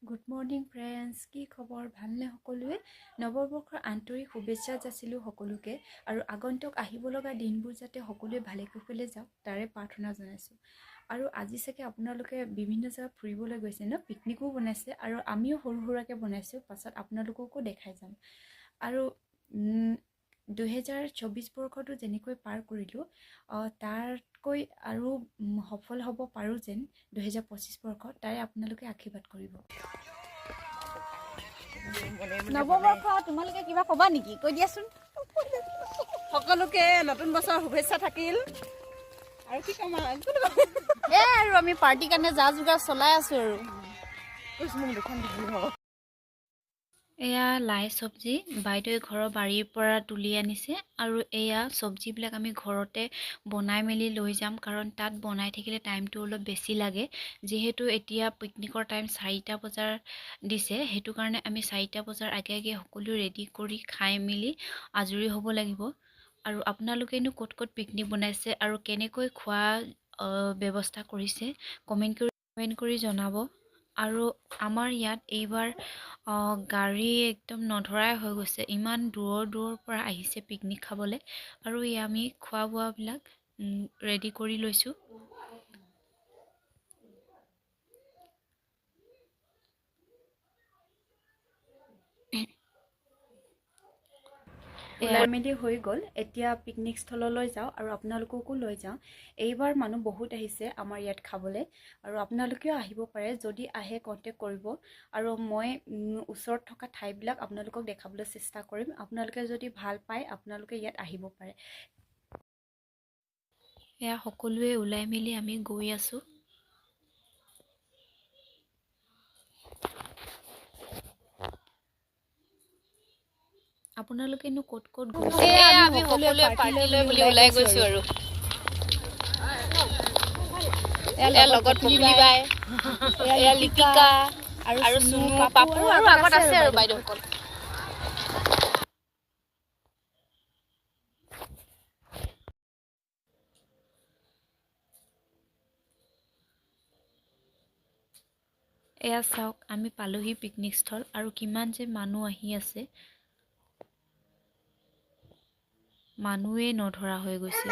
Good morning friends, কি খবৰ? ভালনে সকলোৱে? নৱবৰ্ষৰ আন্তৰিক শুভেচ্ছা যাচিলোঁ সকলোকে আৰু আগন্তুক আহিব লগা দিনবোৰ যাতে সকলোৱে ভালে কুশলে যাওক তাৰে প্ৰাৰ্থনা জনাইছোঁ। আৰু আজি চাগে আপোনালোকে বিভিন্ন জেগাত ফুৰিবলৈ গৈছে ন, পিকনিকো বনাইছে আৰু আমিও সৰু সুৰাকৈ বনাইছোঁ, পাছত আপোনালোককো দেখাই যাম। আৰু 2024 বৰ্ষটো যেনেকৈ পাৰ কৰিলোঁ তাতকৈ আৰু সফল হ'ব পাৰোঁ যেন 2025 বৰ্ষত, তাৰে আপোনালোকে আশীৰ্বাদ কৰিব। নৱবৰ্ষ তোমালোকে কিবা ক'বা নেকি? কৈ দিয়াচোন। সকলোকে নতুন বছৰ শুভেচ্ছা থাকিল। আৰু কি ক'ম আৰু আমি পাৰ্টিৰ কাৰণে যা যোগাৰ চলাই আছো আৰু এয়া লাই চব্জি বাইদেৱে ঘৰৰ বাৰীৰ পৰা তুলি আনিছে আৰু এয়া চব্জিবিলাক আমি ঘৰতে বনাই মেলি লৈ যাম, কাৰণ তাত বনাই থাকিলে টাইমটো অলপ বেছি লাগে। যিহেতু এতিয়া পিকনিকৰ টাইম 4টা বজাৰ দিছে, সেইটো কাৰণে আমি 4টা বজাৰ আগে আগে সকলো ৰেডি কৰি খাই মেলি আজৰি হ'ব লাগিব। আৰু আপোনালোকেনো ক'ত ক'ত পিকনিক বনাইছে আৰু কেনেকৈ খোৱা ব্যৱস্থা কৰিছে কমেণ্ট কৰি জনাব। আৰু আমাৰ ইয়াত এইবাৰ গাড়ী একদম নধৰাই হৈ গৈছে, ইমান দূৰৰ পৰা আহিছে পিকনিক খাবলৈ। আৰু আমি খোৱা বোৱাবিলাক ৰেডি কৰি লৈছোঁ। ওলাই মেলি হৈ গ'ল, এতিয়া পিকনিক স্থললৈ যাওঁ আৰু আপোনালোককো লৈ যাওঁ। এইবাৰ মানুহ বহুত আহিছে আমাৰ ইয়াত খাবলৈ আৰু আপোনালোকেও আহিব পাৰে। যদি আহে কণ্টেক্ট কৰিব আৰু মই ওচৰত থকা ঠাইবিলাক আপোনালোকক দেখাবলৈ চেষ্টা কৰিম। আপোনালোকে যদি ভাল পায় আপোনালোকে ইয়াত আহিব পাৰে। এয়া সকলোৱে ওলাই মেলি আমি গৈ আছোঁ। আপোনালোকেনো ক'ত ক'ত গৈছে? আমি সকলোৱে পাৰ্টি লৈ বুলি ওলাই গৈছো আৰু এয়া লগত পপুলি বাই, এয়া লিপিকা আৰু চুনু, পাপু আৰু আগত আছে আৰু বাইদেউসকল। এয়া চাওক, আমি পালোহি পিকনিক স্থল আৰু কিমান যে মানুহ আহি আছে, মানুহে নধৰা হৈ গৈছে।